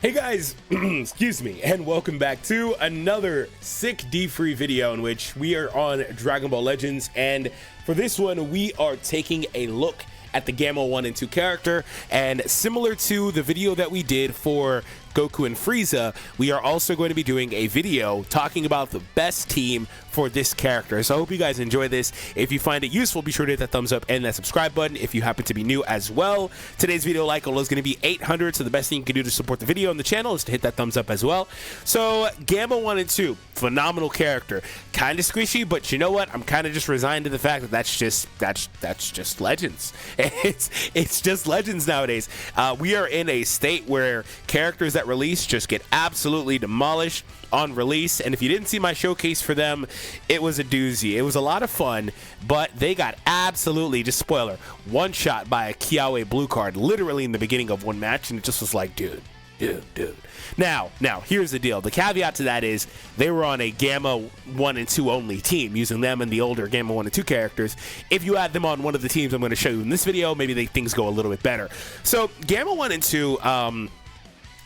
Hey guys, excuse me, and welcome back to another sick DFree video in which we are on Dragon Ball Legends, and for this one we are taking a look at the Gamma 1 and 2 character, and similar to the video that we did for Goku and Frieza, we are also going to be doing a video talking about the best team for this character. So I hope you guys enjoy this. If you find it useful, be sure to hit that thumbs up and that subscribe button if you happen to be new as well. Today's video like goal is going to be 800, so the best thing you can do to support the video and the channel is to hit that thumbs up as well. So Gamma 1 and 2, phenomenal character. Kind of squishy, but you know what? I'm kind of just resigned to the fact that that's just Legends. It's just Legends nowadays. We are in a state where characters that release just get absolutely demolished on release, and if you didn't see my showcase for them, it was a doozy. It was a lot of fun, but they got absolutely, just spoiler, one shot by a Kiawe blue card literally in the beginning of one match, and it just was like, dude. Now here's the deal. The caveat to that is they were on a Gamma 1 and 2 only team, using them and the older Gamma 1 and 2 characters. If you add them on one of the teams I'm going to show you in this video, maybe things go a little bit better. So Gamma 1 and 2,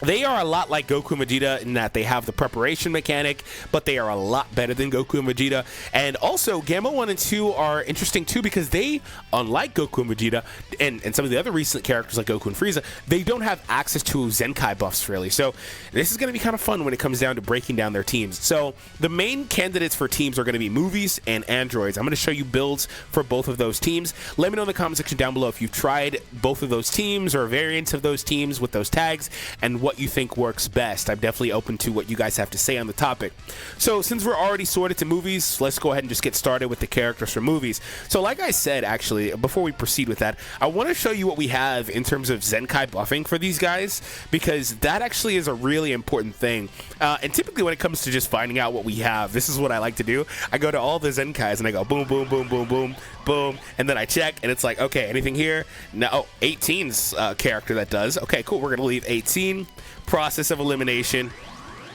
they are a lot like Goku and Vegeta in that they have the preparation mechanic, but they are a lot better than Goku and Vegeta. And also, Gamma 1 and 2 are interesting too because they, unlike Goku and Vegeta, and some of the other recent characters like Goku and Frieza, they don't have access to Zenkai buffs really. So this is going to be kind of fun when it comes down to breaking down their teams. So the main candidates for teams are going to be movies and androids. I'm going to show you builds for both of those teams. Let me know in the comment section down below if you've tried both of those teams or variants of those teams with those tags and what you think works best. I'm definitely open to what you guys have to say on the topic. So since we're already sorted to movies, let's go ahead and just get started with the characters for movies. So like I said, actually, before we proceed with that, I want to show you what we have in terms of Zenkai buffing for these guys, because that actually is a really important thing. And typically when it comes to just finding out what we have, this is what I like to do. I go to all the Zenkais and I go boom, boom, boom, boom, boom, boom, and then I check and it's like, okay, anything here? No. Oh, 18's character that does. Okay, cool. We're going to leave 18. Process of elimination.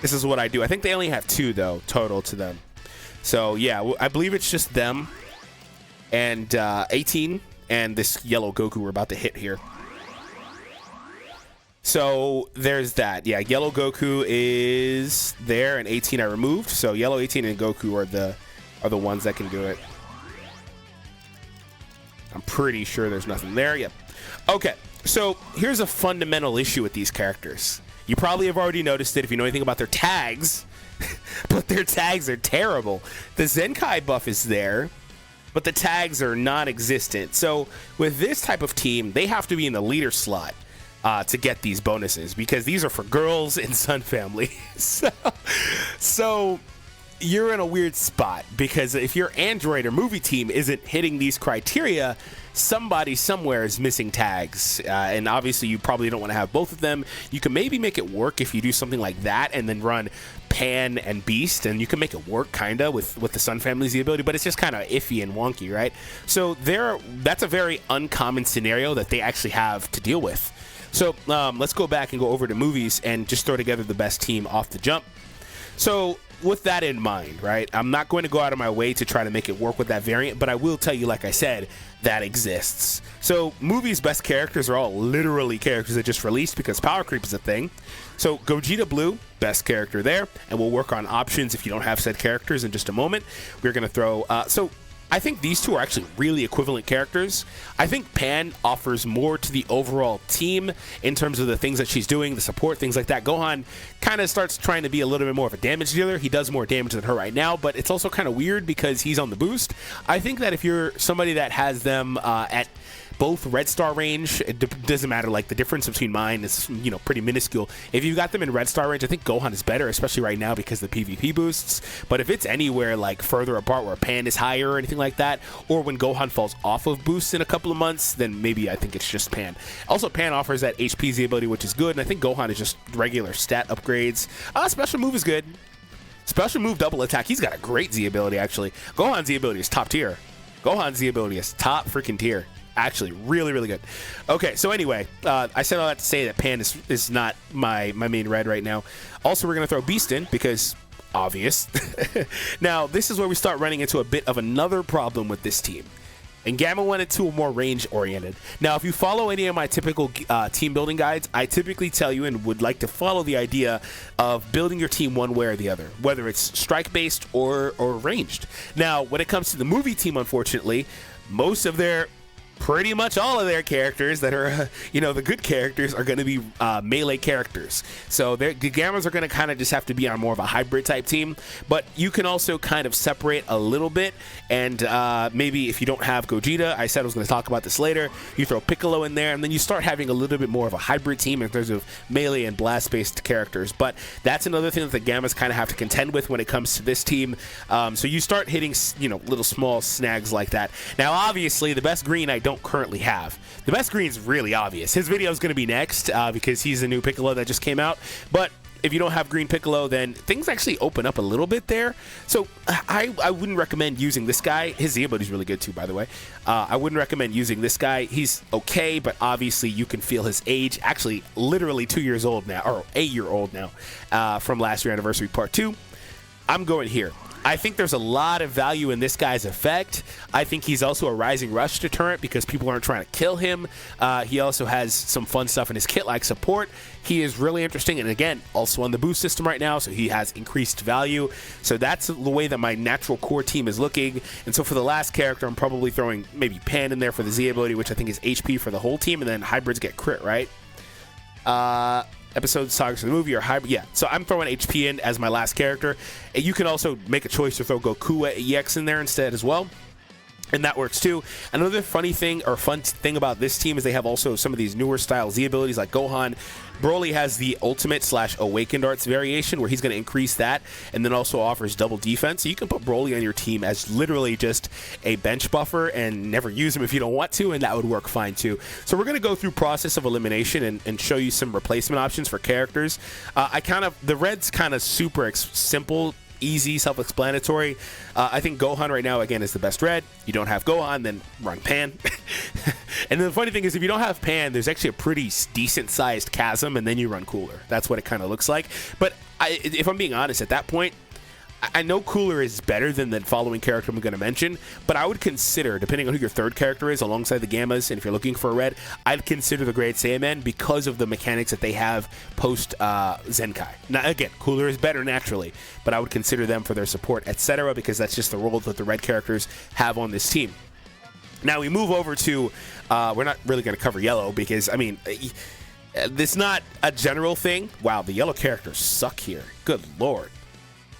This is what I do. I think they only have 2 though total to them. So yeah, I believe it's just them and 18 and this yellow Goku we're about to hit here. So there's that. Yeah, yellow Goku is there and 18 I removed. So yellow, 18 and Goku are the ones that can do it. I'm pretty sure there's nothing there. Yep. Okay. So here's a fundamental issue with these characters. You probably have already noticed it if you know anything about their tags, but their tags are terrible. The Zenkai buff is there, but the tags are non-existent. So with this type of team, they have to be in the leader slot to get these bonuses, because these are for girls in Sun Family. So you're in a weird spot, because if your Android or movie team isn't hitting these criteria, somebody somewhere is missing tags, and obviously you probably don't want to have both of them. You can maybe make it work if you do something like that and then run Pan and Beast, and you can make it work kind of with the Sun Family Z ability, but it's just kind of iffy and wonky, right? So that's a very uncommon scenario that they actually have to deal with. So let's go back and go over to movies and just throw together the best team off the jump. So with that in mind, right, I'm not going to go out of my way to try to make it work with that variant, but I will tell you, like I said, that exists. So movies' best characters are all literally characters that just released because power creep is a thing. So Gogeta Blue, best character there, and we'll work on options if you don't have said characters in just a moment. We're going to throw, so I think these two are actually really equivalent characters. I think Pan offers more to the overall team in terms of the things that she's doing, the support, things like that. Gohan kind of starts trying to be a little bit more of a damage dealer. He does more damage than her right now, but it's also kind of weird because he's on the boost. I think that if you're somebody that has them at both red star range, it doesn't matter, like the difference between mine is, you know, pretty minuscule. If you got them in red star range, I think Gohan is better, especially right now because of the PvP boosts. But if it's anywhere like further apart where Pan is higher or anything like that, or when Gohan falls off of boosts in a couple of months, then maybe I think it's just Pan. Also, Pan offers that HP Z ability, which is good, and I think Gohan is just regular stat upgrades. Special move is good. Special move double attack, he's got a great Z ability actually. Gohan's Z ability is top tier. Gohan's Z ability is top freaking tier. Actually, really, really good. Okay, so anyway, I said all that to say that Pan is not my main red right now. Also, we're going to throw Beast in because obvious. Now, this is where we start running into a bit of another problem with this team. and Gamma 1 and 2 are more range oriented. Now, if you follow any of my typical team building guides, I typically tell you and would like to follow the idea of building your team one way or the other, whether it's strike based or ranged. Now, when it comes to the movie team, unfortunately, pretty much all of their characters that are, the good characters are going to be melee characters. So the Gammas are going to kind of just have to be on more of a hybrid type team. But you can also kind of separate a little bit. And maybe if you don't have Gogeta, I said I was going to talk about this later, you throw Piccolo in there, and then you start having a little bit more of a hybrid team in terms of melee and blast-based characters. But that's another thing that the Gammas kind of have to contend with when it comes to this team. So you start hitting, little small snags like that. Now, obviously, the best green I don't currently have. The best green is really obvious. His video is going to be next because he's a new Piccolo that just came out. But if you don't have green Piccolo, then things actually open up a little bit there. So I wouldn't recommend using this guy. His Z ability is really good too, by the way. I wouldn't recommend using this guy. He's okay, but obviously you can feel his age. Actually, literally 2 years old now, or a year old now, from last year anniversary part 2. I'm going here. I think there's a lot of value in this guy's effect. I think he's also a Rising Rush deterrent because people aren't trying to kill him. He also has some fun stuff in his kit like support. He is really interesting, and again, also on the boost system right now, so he has increased value. So that's the way that my natural core team is looking. And so for the last character, I'm probably throwing maybe Pan in there for the Z ability, which I think is HP for the whole team, and then hybrids get crit, right? Episode sagas of the movie or hybrid. Yeah, so I'm throwing HP in as my last character. And you can also make a choice to throw Goku EX in there instead as well. And that works too. Another funny thing or fun thing about this team is they have also some of these newer style Z abilities like Gohan. Broly has the ultimate / awakened arts variation where he's going to increase that and then also offers double defense. So you can put Broly on your team as literally just a bench buffer and never use him if you don't want to, and that would work fine too. So we're going to go through process of elimination and show you some replacement options for characters. The red's kind of super simple, easy, self-explanatory. I think Gohan right now, again, is the best red. You don't have Gohan, then run Pan. And then the funny thing is, if you don't have Pan, there's actually a pretty decent-sized chasm, and then you run Cooler. That's what it kind of looks like. But if I'm being honest, at that point, I know Cooler is better than the following character I'm going to mention, but I would consider, depending on who your third character is alongside the Gammas, and if you're looking for a red, I'd consider the Great Saiyaman because of the mechanics that they have post Zenkai. Now, again, Cooler is better naturally, but I would consider them for their support, etc., because that's just the role that the red characters have on this team. Now we move over to, we're not really going to cover yellow because, I mean, it's not a general thing. Wow, the yellow characters suck here. Good Lord.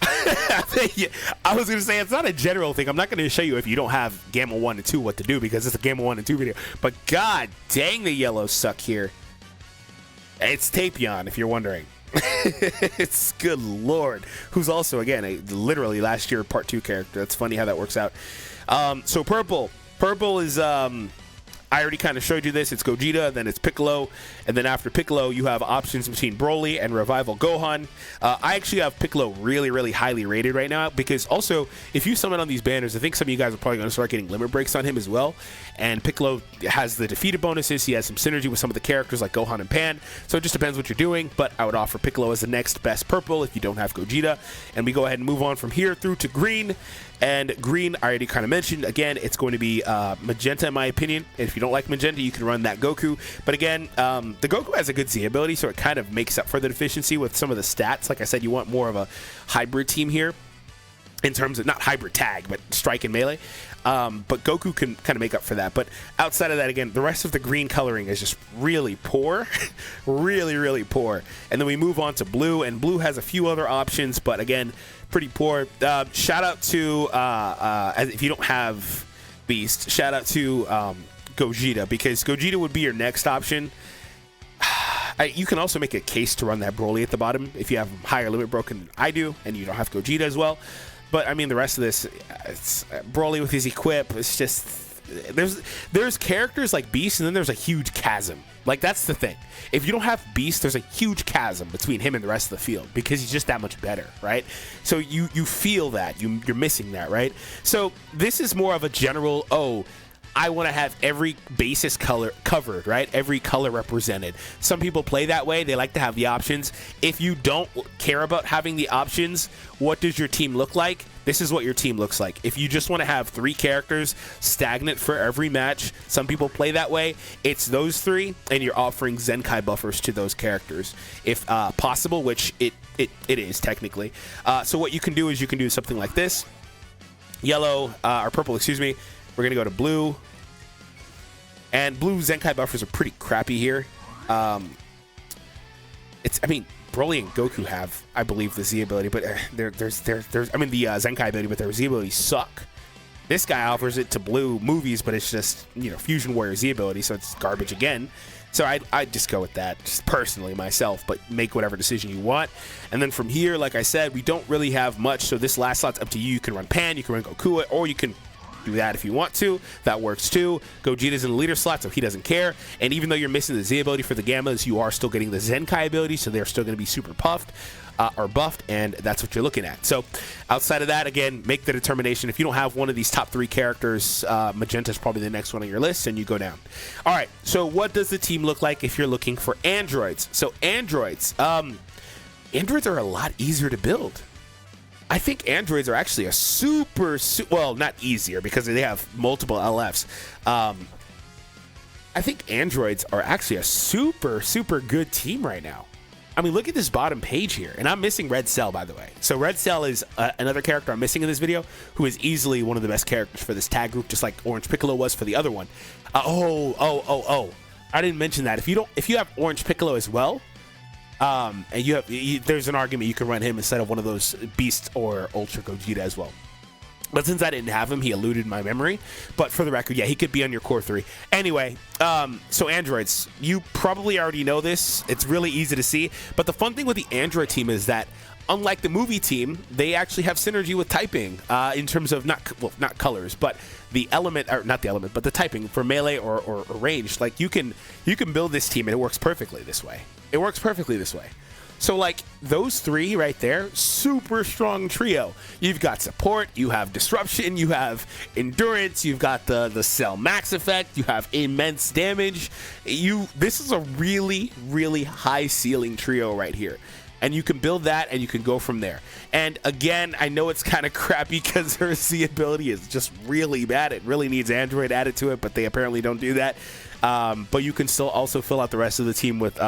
I was going to say it's not a general thing. I'm not going to show you if you don't have Gamma 1 and 2 what to do because it's a Gamma 1 and 2 video. But god dang, the yellows suck here. It's Tapion, if you're wondering. It's good Lord. Who's also, again, a literally last year part 2 character. That's funny how that works out. So purple. Purple is... I already kind of showed you this. It's Gogeta, then it's Piccolo, and then after Piccolo, you have options between Broly and Revival Gohan. I actually have Piccolo really, really highly rated right now because also, if you summon on these banners, I think some of you guys are probably going to start getting limit breaks on him as well. And Piccolo has the defeated bonuses. He has some synergy with some of the characters like Gohan and Pan. So it just depends what you're doing, but I would offer Piccolo as the next best purple if you don't have Gogeta. And we go ahead and move on from here through to green. And green, I already kind of mentioned. Again, it's going to be magenta in my opinion. If you don't like magenta, you can run that Goku. But again, the Goku has a good Z ability, so it kind of makes up for the deficiency with some of the stats. Like I said, you want more of a hybrid team here in terms of, not hybrid tag, but strike and melee. But Goku can kind of make up for that. But outside of that, again, the rest of the green coloring is just really poor. Really, really poor. And then we move on to blue, and blue has a few other options, but again, pretty poor. Shout out to, if you don't have Beast, shout out to Gogeta, because Gogeta would be your next option. You can also make a case to run that Broly at the bottom if you have higher limit broken than I do, and you don't have Gogeta as well. But I mean, the rest of this, it's Broly with his equip. It's just there's characters like Beast, and then there's a huge chasm. Like, that's the thing. If you don't have Beast, there's a huge chasm between him and the rest of the field because he's just that much better, right? So you feel that you're missing that, right? So this is more of a general, I want to have every basis color covered, right? Every color represented. Some people play that way. They like to have the options. If you don't care about having the options, what does your team look like? this is what your team looks like. If you just want to have 3 characters stagnant for every match, some people play that way, it's those 3, and you're offering Zenkai buffers to those characters, if possible, which it is technically. So what you can do is you can do something like this. Yellow, or purple, excuse me. We're going to go to blue. And blue Zenkai buffers are pretty crappy here. I mean, Broly and Goku have, I believe, the Z ability, but there's the Zenkai ability, but their Z abilities suck. This guy offers it to blue movies, but it's just, you know, Fusion Warrior Z ability, so it's garbage again. So I'd just go with that, just personally myself, but make whatever decision you want. And then from here, like I said, we don't really have much, so this last slot's up to you. You can run Pan, you can run Goku, or you can do that if you want to. That works too. Gogeta's in the leader slot, so he doesn't care. And even though you're missing the Z ability for the Gammas, you are still getting the Zenkai ability, so they're still going to be super puffed or buffed, and that's what you're looking at. So outside of that, again, make the determination. If you don't have one of these top 3 characters, Magenta's probably the next one on your list, and you go down. All right, so what does the team look like if you're looking for androids? So androids are a lot easier to build. I think androids are actually a well, not easier because they have multiple LFs. I think androids are actually a super good team right now. I mean, look at this bottom page here, and I'm missing Red Cell, by the way. So Red Cell is another character I'm missing in this video, who is easily one of the best characters for this tag group, just like Orange Piccolo was for the other one. I didn't mention that. If you have Orange Piccolo as well, and there's an argument you can run him instead of one of those Beast or Ultra Gogeta as well. But since I didn't have him, he eluded my memory. But for the record, yeah, he could be on your core 3. Anyway, so androids, you probably already know this. It's really easy to see. But the fun thing with the android team is that, unlike the movie team, they actually have synergy with typing in terms of not colors, but the element, or not the element, but the typing for melee or ranged. Like you can build this team and it works perfectly this way. It works perfectly this way. So like those 3 right there, super strong trio. You've got support, you have disruption, you have endurance, you've got the Cell Max effect, you have immense damage. This is a really high ceiling trio right here. And you can build that and you can go from there. And again, I know it's kind of crappy because her Z ability is just really bad. It really needs Android added to it, but they apparently don't do that. But you can still also fill out the rest of the team with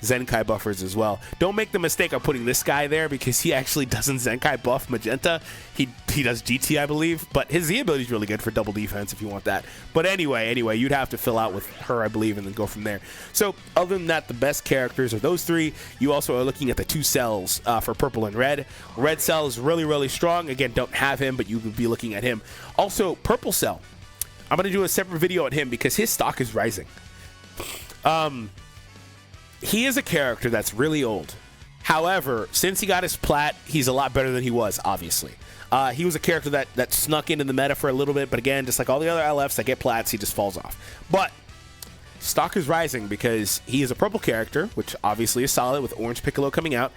Zenkai buffers as well. Don't make the mistake of putting this guy there because he actually doesn't Zenkai buff Magenta. He does GT, I believe, but his Z ability is really good for double defense if you want that. But anyway, you'd have to fill out with her, I believe, and then go from there. So other than that, the best characters are those 3. You also are looking at the 2 cells for purple and red. Red Cell is really strong. Again, don't have him, but you would be looking at him. Also, purple Cell. I'm going to do a separate video on him because his stock is rising. He is a character that's really old. However, since he got his plat, he's a lot better than he was, obviously. He was a character that snuck into the meta for a little bit, but again, just like all the other LFs that get plats, he just falls off. But stock is rising because he is a purple character, which obviously is solid with Orange Piccolo coming out,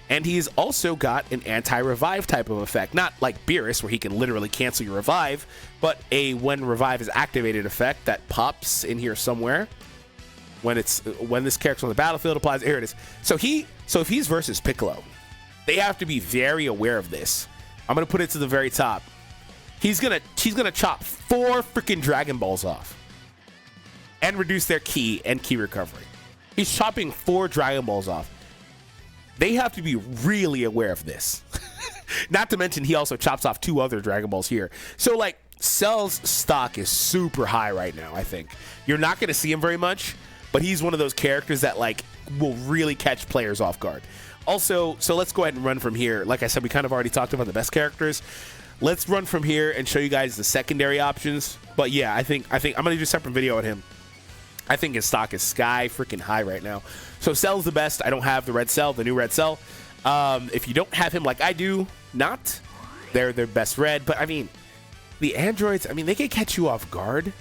and he's also got an anti-revive type of effect. Not like Beerus, where he can literally cancel your revive, but a when revive is activated effect that pops in here somewhere. When this character on the battlefield applies, here it is. So if he's versus Piccolo, they have to be very aware of this. I'm gonna put it to the very top. He's gonna chop 4 freaking Dragon Balls off and reduce their ki and ki recovery. He's chopping 4 Dragon Balls off. They have to be really aware of this. Not to mention he also chops off 2 other Dragon Balls here. So like Cell's stock is super high right now. I think you're not gonna see him very much. But he's one of those characters that like will really catch players off guard. Also, so let's go ahead and run from here. Like I said, we kind of already talked about the best characters. Let's run from here and show you guys the secondary options. But yeah, I think I'm gonna do a separate video on him. I think his stock is sky freaking high right now. So Cell's the best. I don't have the Red Cell, the new Red Cell. If you don't have him like I do, they're their best red. But I mean, the androids, I mean, they can catch you off guard.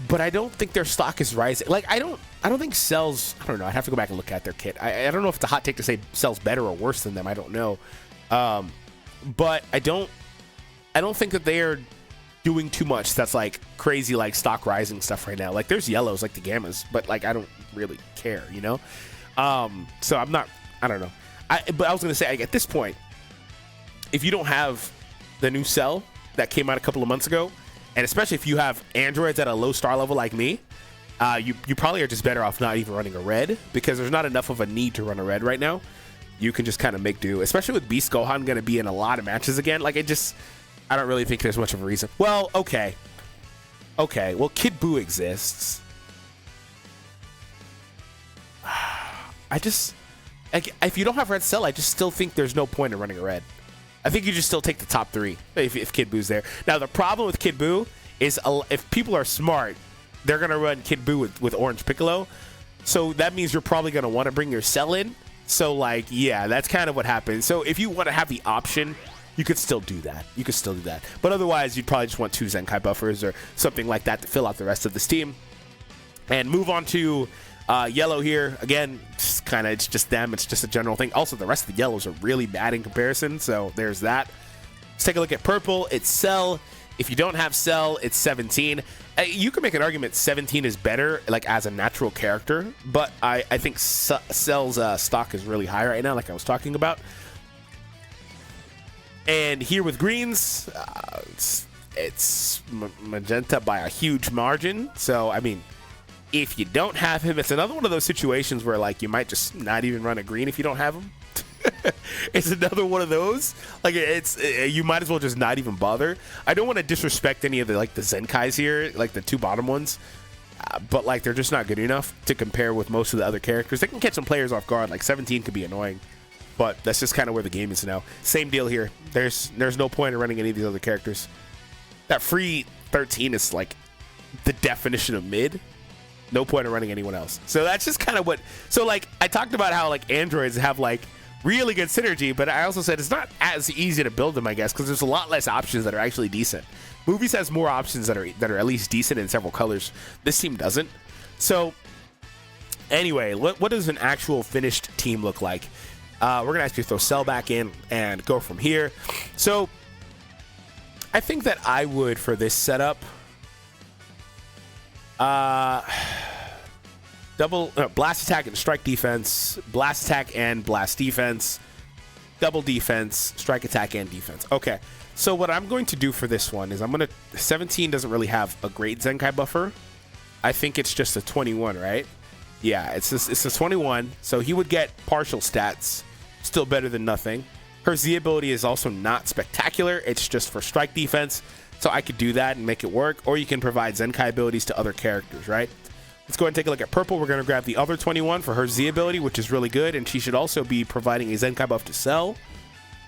But I don't think their stock is rising. Like I don't think Cell's, I don't know. I'd have to go back and look at their kit. I don't know if it's a hot take to say Cell's better or worse than them. I don't know. But I don't think that they are doing too much that's like crazy like stock rising stuff right now. Like there's yellows like the Gammas, but like I don't really care, you know? So I don't know. But I was gonna say, like, at this point, if you don't have the new cell that came out a couple of months ago, and especially if you have androids at a low star level like me, you probably are just better off not even running a red, because there's not enough of a need to run a red right now. You can just kind of make do, especially with Beast Gohan going to be in a lot of matches again. Like, I don't really think there's much of a reason. Well, okay. Okay, well, Kid Buu exists. If you don't have red cell, I just still think there's no point in running a red. I think you just still take the top 3 if Kid Buu's there. Now, the problem with Kid Buu is if people are smart, they're going to run Kid Buu with Orange Piccolo. So that means you're probably going to want to bring your cell in. So, like, yeah, that's kind of what happens. So if you want to have the option, you could still do that. You could still do that. But otherwise, you'd probably just want 2 Zenkai buffers or something like that to fill out the rest of this team. And move on to yellow here. Again, it's just them. It's just a general thing. Also, the rest of the yellows are really bad in comparison. So there's that. Let's take a look at purple. It's Cell. If you don't have Cell, it's 17. You can make an argument 17 is better, like, as a natural character, but I think Cell's stock is really high right now, like I was talking about. And here with greens, it's magenta by a huge margin. So, I mean, if you don't have him, it's another one of those situations where, like, you might just not even run a green if you don't have him. It's another one of those. Like, you might as well just not even bother. I don't want to disrespect any of the Zenkais here, like the 2 bottom ones, but like they're just not good enough to compare with most of the other characters. They can catch some players off guard. Like 17 could be annoying, but that's just kind of where the game is now. Same deal here. There's no point in running any of these other characters. That free 13 is like the definition of mid. No point in running anyone else. So that's just kind of what. So like I talked about how like androids have like really good synergy, but I also said it's not as easy to build them, I guess, because there's a lot less options that are actually decent. Movies has more options that are at least decent in several colors. This team doesn't. So anyway, what does an actual finished team look like? We're gonna actually throw Cell back in and go from here. So I think that I would, for this setup, double blast attack and strike defense, blast attack and blast defense, double defense, strike attack and defense. Okay, so what I'm going to do for this one is 17 doesn't really have a great Zenkai buffer. I think it's just a 21, right? Yeah, it's a 21, so he would get partial stats, still better than nothing. Her Z ability is also not spectacular. It's just for strike defense, so I could do that and make it work, or you can provide Zenkai abilities to other characters, right? Let's go ahead and take a look at purple. We're going to grab the other 21 for her Z ability, which is really good, and she should also be providing a Zenkai buff to Cell.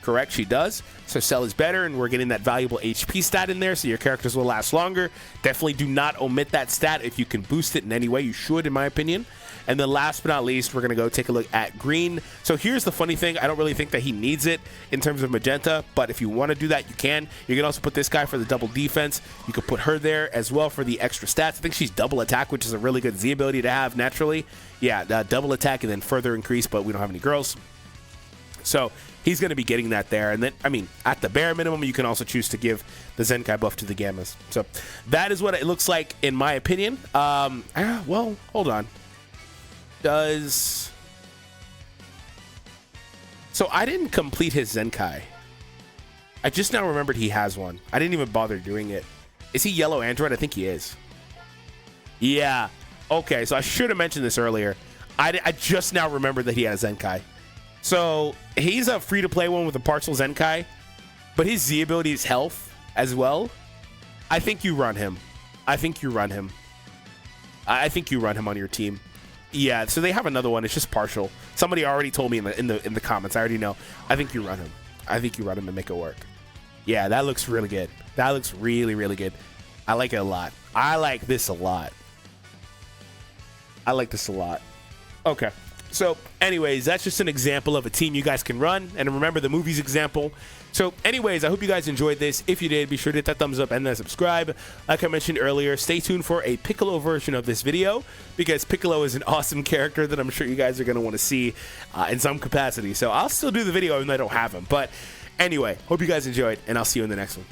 Correct, she does. So Cell is better, and we're getting that valuable HP stat in there, so your characters will last longer. Definitely do not omit that stat. If you can boost it in any way, you should, in my opinion. And then last but not least, we're going to go take a look at green. So here's the funny thing. I don't really think that he needs it in terms of magenta, but if you want to do that, you can. You can also put this guy for the double defense. You could put her there as well for the extra stats. I think she's double attack, which is a really good Z ability to have naturally. Yeah, double attack and then further increase, but we don't have any girls. So he's going to be getting that there. And then, I mean, at the bare minimum, you can also choose to give the Zenkai buff to the Gammas. So that is what it looks like, in my opinion. Well, hold on. So I didn't complete his Zenkai. I just now remembered he has one. I didn't even bother doing it. Is he yellow android? I think he is. Yeah. Okay, so I should have mentioned this earlier. I just now remembered that he had a Zenkai. So he's a free-to-play one with a partial Zenkai, but his Z ability is health as well. I think you run him. I think you run him on your team. Yeah, so they have another one. It's just partial. Somebody already told me in the comments. I already know. I think you run him. I think you run him and make it work. Yeah, that looks really good. That looks really, really good. I like it a lot. I like this a lot. I like this a lot. Okay. So anyways, that's just an example of a team you guys can run. And remember the movies example. So anyways, I hope you guys enjoyed this. If you did, be sure to hit that thumbs up and then subscribe. Like I mentioned earlier, stay tuned for a Piccolo version of this video, because Piccolo is an awesome character that I'm sure you guys are going to want to see in some capacity. So I'll still do the video even though I don't have him. But anyway, hope you guys enjoyed, and I'll see you in the next one.